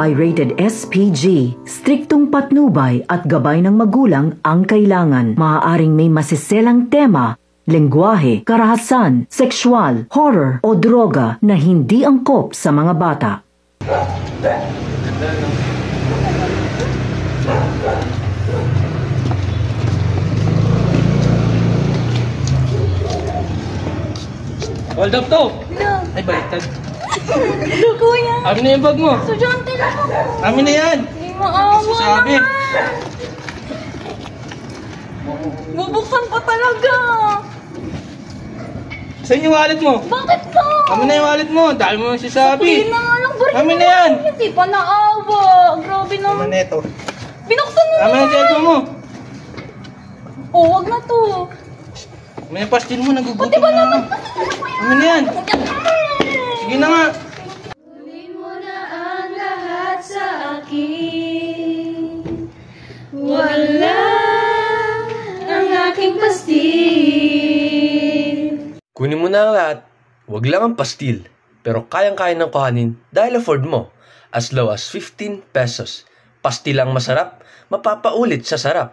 ay rated SPG. Striktong patnubay at gabay ng magulang ang kailangan. Maaaring may masiselang tema, lengguwahe, karahasan, sexual, horror o droga na hindi angkop sa mga bata. Hold up to! No. Ay, baliktad. Ano, kuya? Amin na yung bag mo. Estudyante lang ako. Amin na yan. Hindi maawa Sabi. naman. Bubuksan ko talaga. Saan yung wallet mo? Bakit po? Amin na yung wallet mo. Dahil mo yung sisabi. Sabihin na nga lang. Amin na yan. Hindi pa naawa. Grabe Amin naman. na ito. Binuksan mo Amin na yung cellphone mo. Oh, wag na to. Amin na yung pastil mo. Nagugutom Pati ba na. naman? Amin na yan. Sige na nga. Kunin mo na ang lahat sa akin. Wala ang aking pastil. Kunin mo na ang lahat, wag lang ang pastil, pero kayang-kaya ng kuhanin dahil afford mo, as low as 15 pesos. Pastil ang masarap, mapapaulit sa sarap.